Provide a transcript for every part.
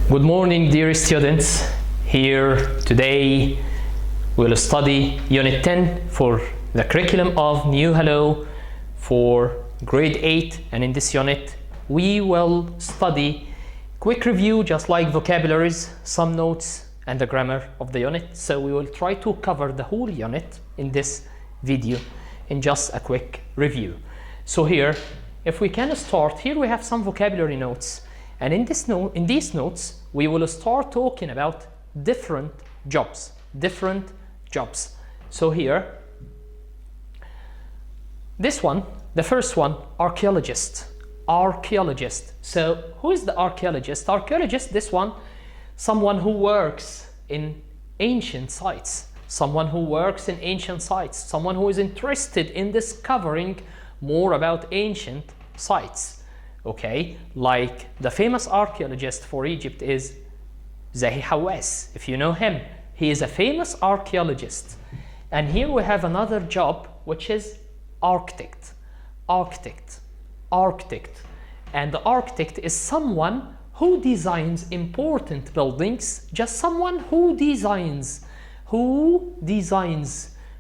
Good morning, dear students. Here today we'll study Unit 10 for the curriculum of New Hello for grade 8, and in this unit we will study quick review just like vocabularies, some notes and the grammar of the unit. So we will try to cover the whole unit in this video in just a quick review. So here, if we can start, here we have some vocabulary notes, and in these notes we will start talking about different jobs. So here, this one, the first one, archaeologist. So who is the archaeologist? Archaeologist, this one, someone who works in ancient sites, someone who is interested in discovering more about ancient sites. Okay, like the famous archaeologist for Egypt is Zahi Hawass. If you know him, he is a famous archaeologist. And here we have another job, which is architect. And the architect is someone who designs important buildings, just someone who designs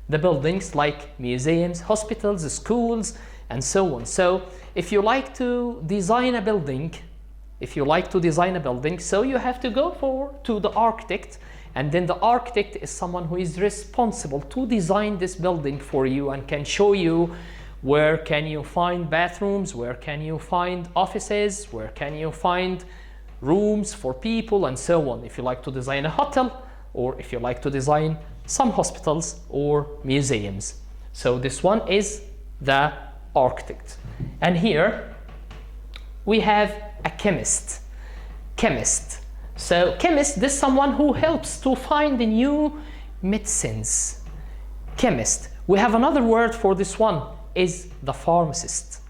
the buildings like museums, hospitals, schools, and so on. So if you like to design a building, so you have to go to the architect, and then the architect is someone who is responsible to design this building for you and can show you where can you find bathrooms, where can you find offices, where can you find rooms for people, and so on. If you like to design a hotel, or if you like to design some hospitals or museums. So this one is the architect. And here we have a chemist. So chemist, this is someone who helps to find the new medicines. Chemist. We have another word for this one, is the pharmacist.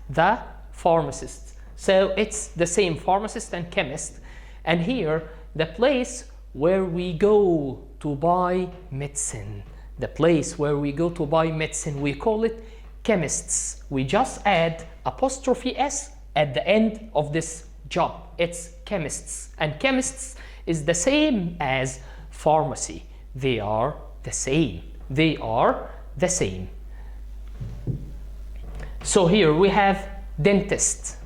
So it's the same, pharmacist and chemist. And here, the place where we go to buy medicine. We call it chemists. We just add apostrophe s at the end of this job. It's chemists. And chemists is the same as pharmacy. They are the same. So here we have dentist.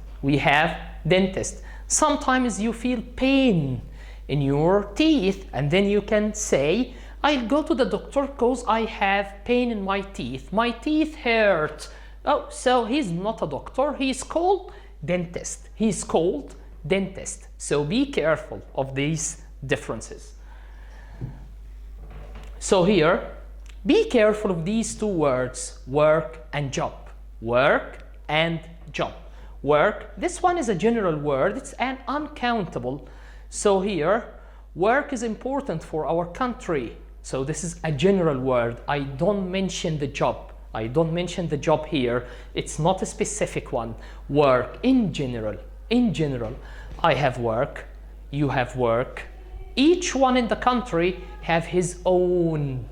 Sometimes you feel pain in your teeth, and then you can say, I'll go to the doctor because I have pain in my teeth. My teeth hurt. Oh, so he's not a doctor. He's called dentist. So be careful of these differences. So here, be careful of these two words, work and job. Work, this one is a general word. It's an uncountable. So here, work is important for our country. So this is a general word. I don't mention the job here. It's not a specific one. Work in general. I have work. You have work. Each one in the country have his own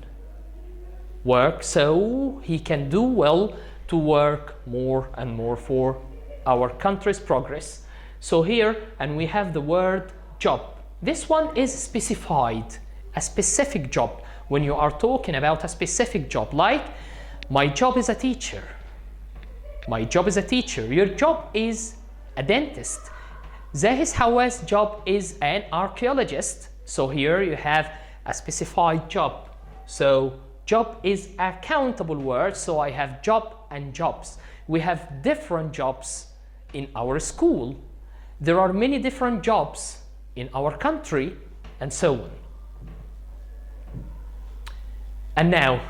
work, so he can do well to work more and more for our country's progress. So here, and we have the word job. This one is specified, a specific job. When you are talking about a specific job, like my job is a teacher. Your job is a dentist. Zahis Hawass' job is an archaeologist. So here you have a specified job. So job is a countable word, so I have job and jobs. We have different jobs in our school. There are many different jobs in our country, and so on. And now,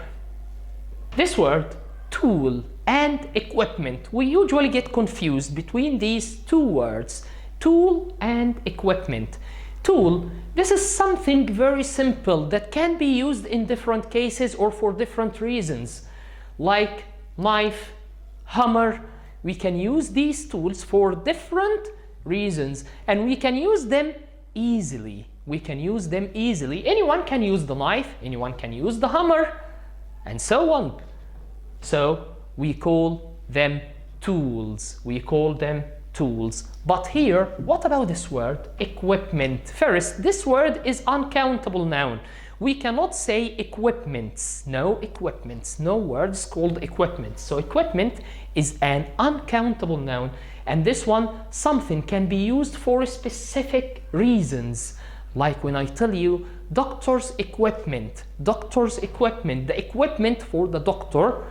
this word, tool and equipment. We usually get confused between these two words, tool and equipment. Tool, this is something very simple that can be used in different cases or for different reasons, like knife, hammer. We can use these tools for different reasons, and we can use them easily. Anyone can use the knife, anyone can use the hammer, and so on. So we call them tools. tools. But here, what about this word, equipment? First, this word is uncountable noun. We cannot say equipments. No equipments. No words called equipment. So equipment is an uncountable noun. And this one, something can be used for specific reasons. Like when I tell you doctor's equipment. Doctor's equipment. The equipment for the doctor,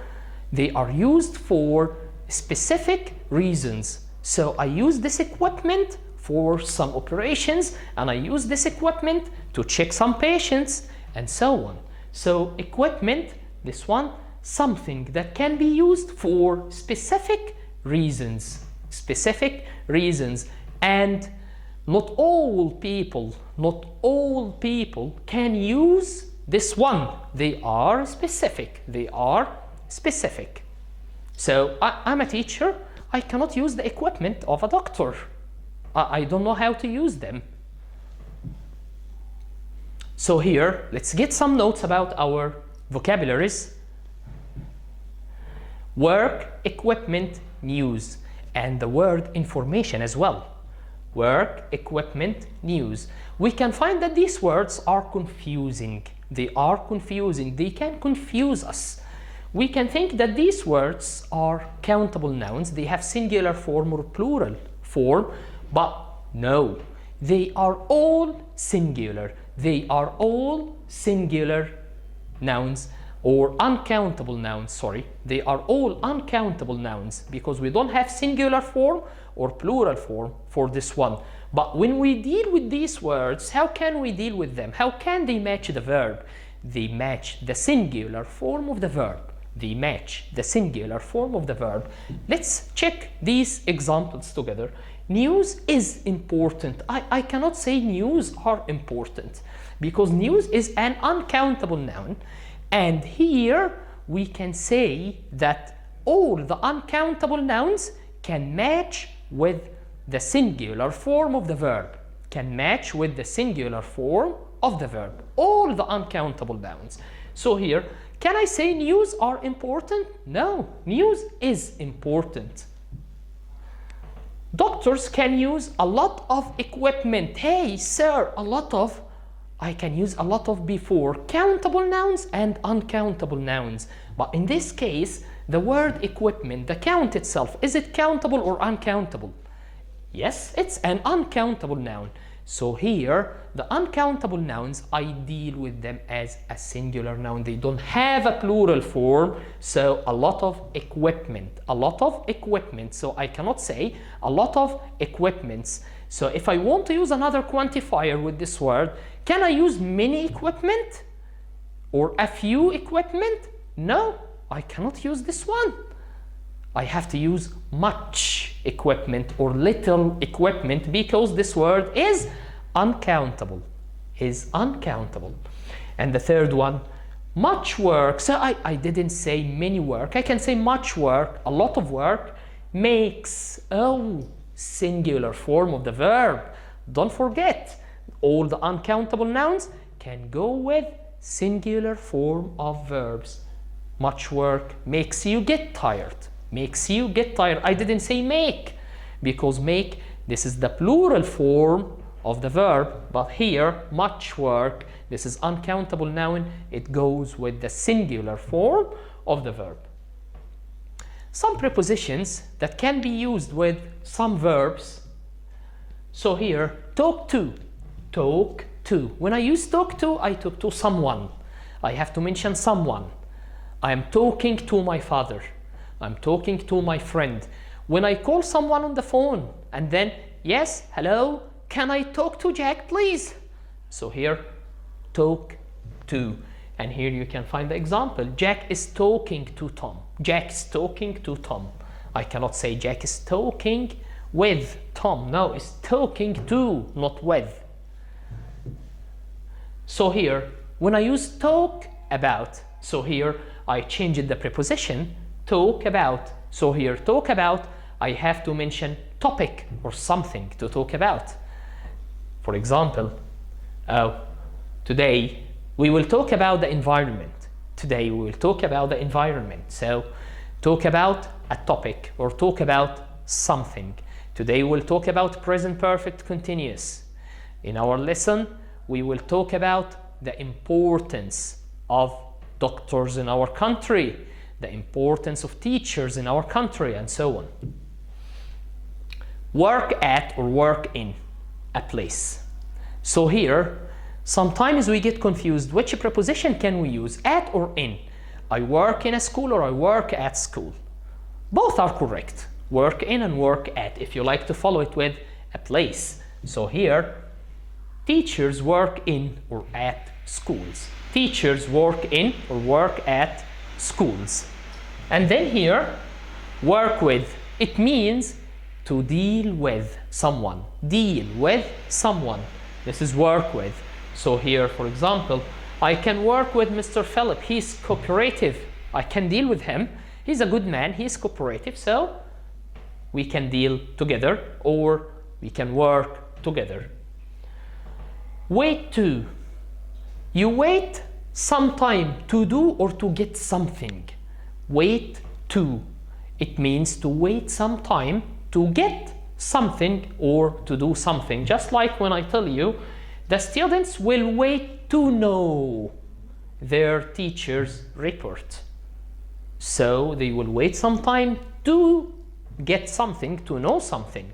they are used for specific reasons. So I use this equipment for some operations, and I use this equipment to check some patients, and so on. So equipment, this one, something that can be used for specific reasons. Specific reasons. And not all people can use this one. They are specific. They are specific. So I'm a teacher. I cannot use the equipment of a doctor. I don't know how to use them. So here, let's get some notes about our vocabularies. Work, equipment, news, and the word information as well. Work, equipment, news. We can find that these words are confusing. They are confusing. They can confuse us. We can think that these words are countable nouns. They have singular form or plural form, but no, they are all singular. They are all singular nouns or uncountable nouns, sorry. They are all uncountable nouns because we don't have singular form or plural form for this one. But when we deal with these words, how can we deal with them? How can they match the verb? They match the singular form of the verb. They match the singular form of the verb. Let's check these examples together. News is important. I cannot say news are important because news is an uncountable noun. And here we can say that all the uncountable nouns can match with the singular form of the verb. Can match with the singular form of the verb. All the uncountable nouns. So here, can I say news are important? No, news is important. Doctors can use a lot of equipment. Hey, sir, a lot of. I can use a lot of before countable nouns and uncountable nouns. But in this case, the word equipment, the count itself, is it countable or uncountable? Yes, it's an uncountable noun. So here, the uncountable nouns, I deal with them as a singular noun. They don't have a plural form. So a lot of equipment, a lot of equipment. So I cannot say a lot of equipments. So if I want to use another quantifier with this word, can I use many equipment or a few equipment? No, I cannot use this one. I have to use much equipment or little equipment because this word is uncountable. Is uncountable. And the third one, much work. So I didn't say many work. I can say much work, a lot of work makes, singular form of the verb. Don't forget, all the uncountable nouns can go with singular form of verbs. Much work makes you get tired. Makes you get tired. I didn't say make because make, this is the plural form of the verb, but here much work, this is uncountable noun, it goes with the singular form of the verb. Some prepositions that can be used with some verbs. So here, talk to. Talk to. When I use talk to, I talk to someone. I have to mention someone. I am talking to my father. I'm talking to my friend. When I call someone on the phone and then, yes, hello, can I talk to Jack, please? So here, talk to. And here you can find the example. Jack is talking to Tom. Jack is talking to Tom. I cannot say Jack is talking with Tom. No, it's talking to, not with. So here, when I use talk about, so here I changed the preposition talk about. So here, talk about, I have to mention topic or something to talk about. For example, today we will talk about the environment. Today we will talk about the environment. So talk about a topic or talk about something. Today we'll talk about present perfect continuous. In our lesson, we will talk about the importance of doctors in our country, the importance of teachers in our country, and so on. Work at or work in a place. So here, sometimes we get confused. Which preposition can we use, at or in? I work in a school or I work at school. Both are correct. Work in and work at, if you like to follow it with a place. So here, teachers work in or at schools. Teachers work in or work at schools. And then here, work with, it means to deal with someone. Deal with someone. This is work with. So here, for example, I can work with Mr. Philip. He's cooperative. I can deal with him. He's a good man. He's cooperative. So we can deal together or we can work together. Wait to. You wait some time to do or to get something. Wait to. It means to wait some time to get something or to do something. Just like when I tell you, the students will wait to know their teacher's report. So they will wait some time to get something, to know something.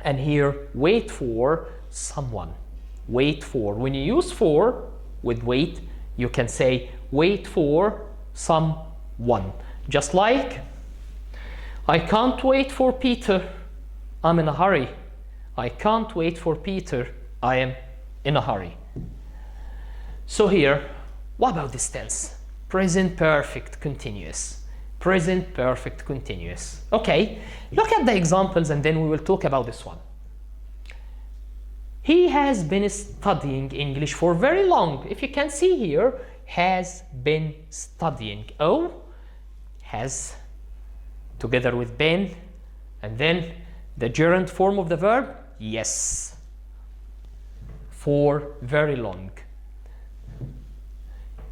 And here, wait for someone. Wait for. When you use for with wait, you can say wait for someone. Just like, I can't wait for Peter. I'm in a hurry. I can't wait for Peter. I am in a hurry. So here, what about this tense? Present perfect continuous. Present perfect continuous. Okay, look at the examples and then we will talk about this one. He has been studying English for very long. If you can see here, has been studying. Oh, has together with been, and then the gerund form of the verb, yes, for very long.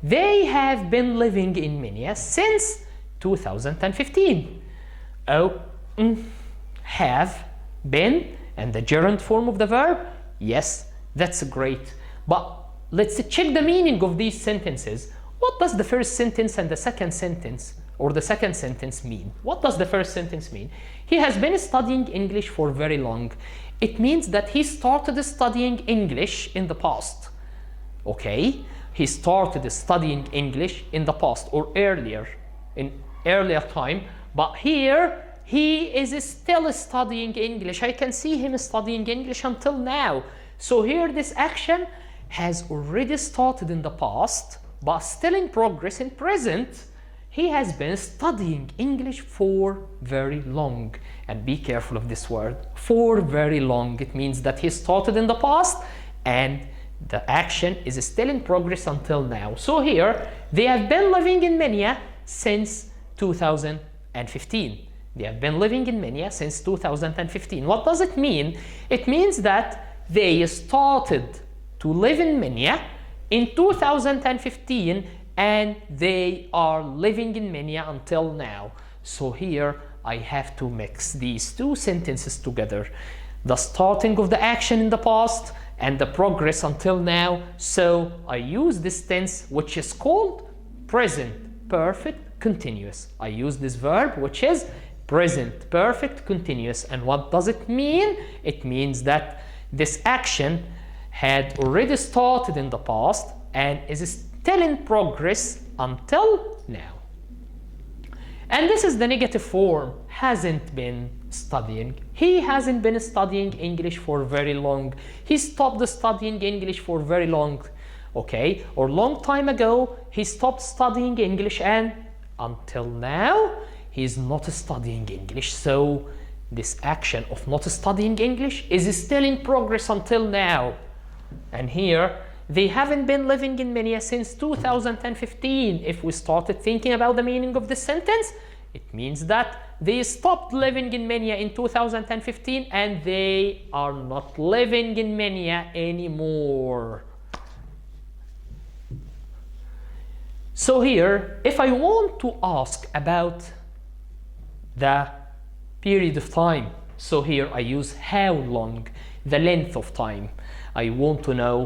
They have been living in Minia since 2015. Oh, have been, and the gerund form of the verb, yes, that's great. But let's check the meaning of these sentences. What does the first sentence and the second sentence or the second sentence mean? What does the first sentence mean? He has been studying English for very long. It means that he started studying English in the past. Okay? He started studying English in the past or earlier, in earlier time. But here, he is still studying English. I can see him studying English until now. So here, this action has already started in the past, but still in progress in present. He has been studying English for very long. And be careful of this word, for very long. It means that he started in the past and the action is still in progress until now. So here, they have been living in Minia since 2015. They have been living in Minia since 2015. What does it mean? It means that they started to live in Minia in 2015 and they are living in Minia until now. So here I have to mix these two sentences together. The starting of the action in the past and the progress until now. So I use this tense which is called present perfect continuous. I use this verb which is present perfect continuous. And what does it mean? It means that this action had already started in the past and is still in progress until now. And this is the negative form, hasn't been studying. He hasn't been studying English for very long. He stopped studying English for very long, okay? Or long time ago, he stopped studying English and until now, he's not studying English. So this action of not studying English is still in progress until now. And here, they haven't been living in Minia since 2015. If we started thinking about the meaning of this sentence, it means that they stopped living in Minia in 2015 and they are not living in Minia anymore. So here, if I want to ask about the period of time. So here I use how long, the length of time. I want to know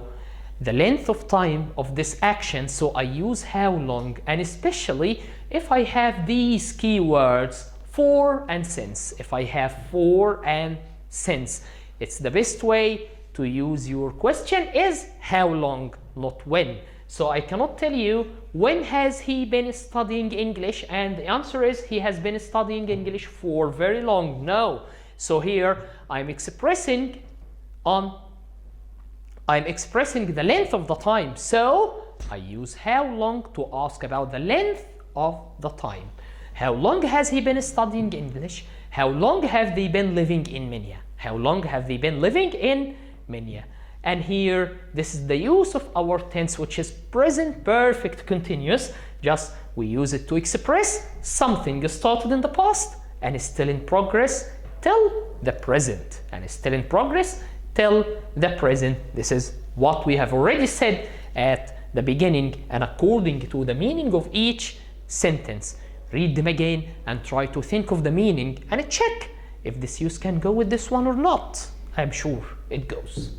the length of time of this action, so I use how long, and especially if I have these keywords for and since. If I have for and since, it's the best way to use your question is how long, not when. So I cannot tell you when has he been studying English, and the answer is he has been studying English for very long. No. So here I'm expressing the length of the time. So I use how long to ask about the length of the time. How long has he been studying English? How long have they been living in Minia? How long have they been living in Minia? And here, this is the use of our tense, which is present perfect continuous. Just we use it to express something started in the past and is still in progress till the present, and is still in progress till the present. This is what we have already said at the beginning, and according to the meaning of each sentence, read them again and try to think of the meaning and check if this use can go with this one or not. I'm sure it goes.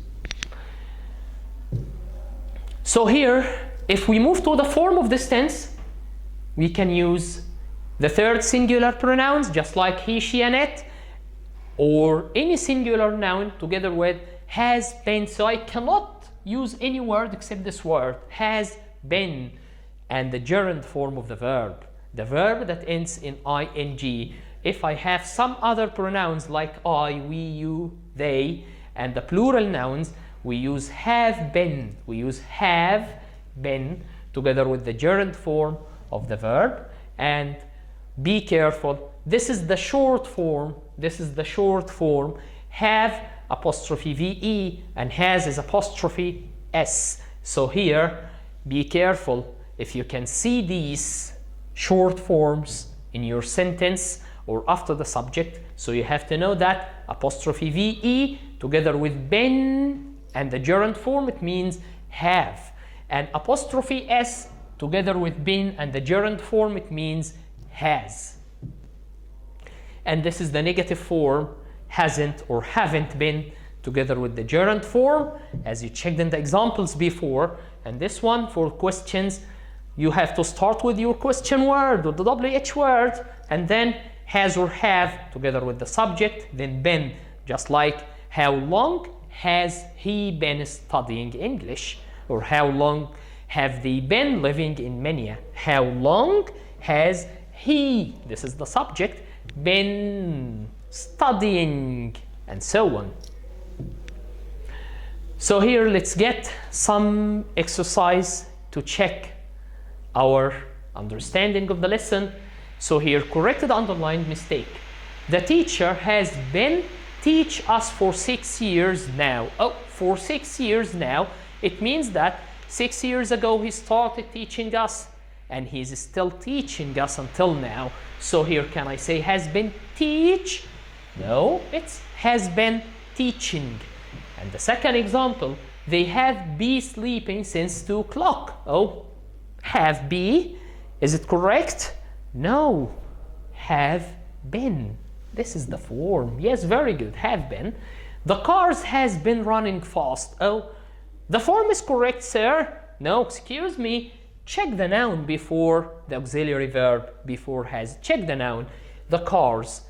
So here, if we move to the form of this tense, we can use the third singular pronouns, just like he, she, and it, or any singular noun together with has been. So I cannot use any word except this word, has been, and the gerund form of the verb that ends in ing. If I have some other pronouns like I, we, you, they, and the plural nouns, we use have been. We use have been together with the gerund form of the verb. And be careful, this is the short form. This is the short form. Have apostrophe ve and has is apostrophe s. So here, be careful if you can see these short forms in your sentence or after the subject. So you have to know that apostrophe ve together with been and the gerund form, it means have, and apostrophe s together with been and the gerund form, it means has. And this is the negative form, hasn't or haven't been, together with the gerund form, as you checked in the examples before. And this one for questions, you have to start with your question word or the WH word, and then has or have together with the subject, then been, just like how long has he been studying English, or how long have they been living in Minia? How long has he, this is the subject, been studying, and so on. So here let's get some exercise to check our understanding of the lesson. So here, corrected underlined mistake. The teacher has been teach us for 6 years now. Oh, for 6 years now. It means that 6 years ago he started teaching us and he's still teaching us until now. So here, can I say has been teach? No, it's has been teaching. And the second example, they have been sleeping since 2 o'clock. Oh, have be, is it correct? No, have been. This is the form. Yes, very good, have been. The cars has been running fast. Oh, the form is correct, sir. No, excuse me. Check the noun before the auxiliary verb, before has. Check the noun. The cars,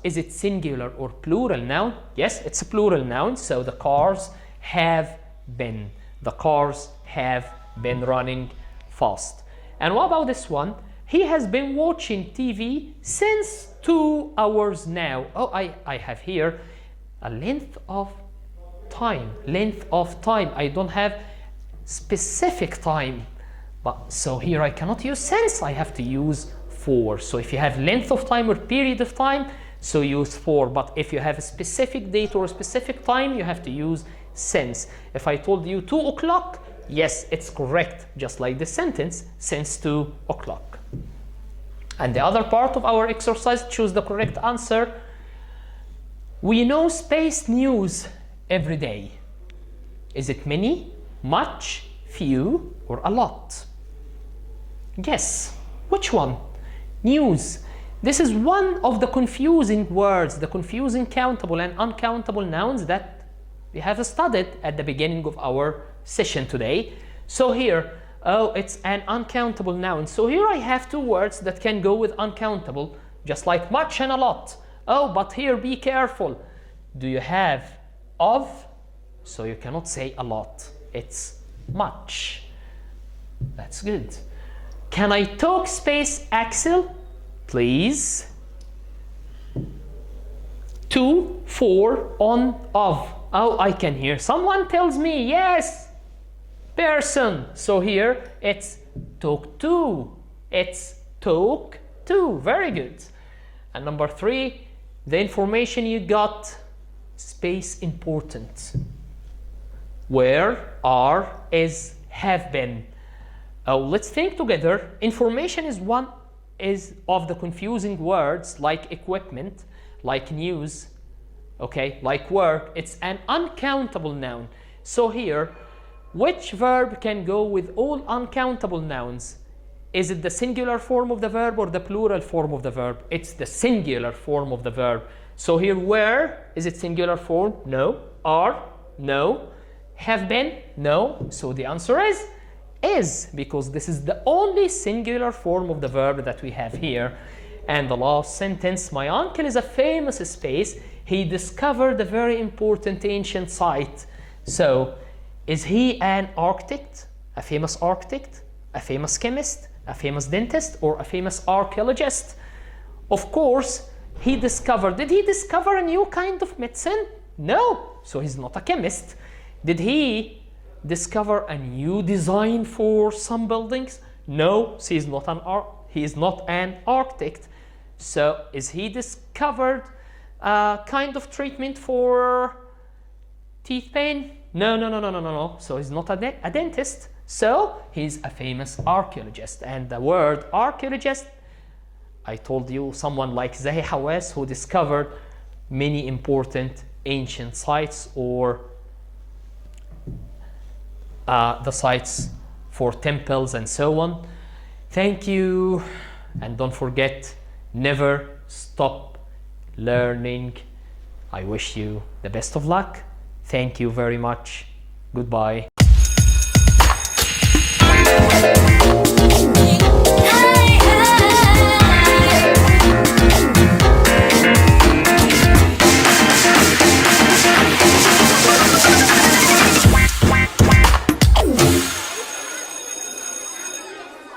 is it singular or plural noun? Yes, it's a plural noun, so the cars have been. The cars have been running fast. And what about this one? He has been watching TV since 2 hours now. Oh, I have here a length of time. I don't have specific time. But so here I cannot use since, I have to use for. So if you have length of time or period of time, so use for. But if you have a specific date or a specific time, you have to use since. If I told you 2 o'clock, yes, it's correct, just like the sentence, since 2 o'clock. And the other part of our exercise, choose the correct answer. We know space news every day. Is it many, much, few, or a lot? Guess. Which one? News. This is one of the confusing words, the confusing countable and uncountable nouns that we have studied at the beginning of our session today. So here, oh, it's an uncountable noun. So here I have two words that can go with uncountable, just like much and a lot. Oh, but here be careful. Do you have of? So you cannot say a lot. It's much. That's good. Can I talk space Axel? Please. 2, 4, on, of. Oh, I can hear someone tells me yes. Person. So here it's talk to. It's talk to. Very good. And number 3, the information you got, space important. Where, are, is, have been. Oh, let's think together. Information is one of the confusing words, like equipment, like news, okay, like work. It's an uncountable noun. So here, which verb can go with all uncountable nouns? Is it the singular form of the verb or the plural form of the verb? It's the singular form of the verb. So here, where, is it singular form? No. Are? No. Have been? No. So the answer is, because this is the only singular form of the verb that we have here. And the last sentence, my uncle is a famous space. He discovered a very important ancient site. So, is he an architect, a famous architect, a famous chemist, a famous dentist, or a famous archaeologist? Of course, he discovered. Did he discover a new kind of medicine? No. So he's not a chemist. Did he discover a new design for some buildings? No. So he is not an architect. So is he discovered a kind of treatment for teeth pain? No. So he's not a dentist. So he's a famous archaeologist. And the word archaeologist, I told you, someone like Zahi Hawass, who discovered many important ancient sites, or the sites for temples and so on. Thank you, and don't forget, never stop learning. I wish you the best of luck. Thank you very much. Goodbye.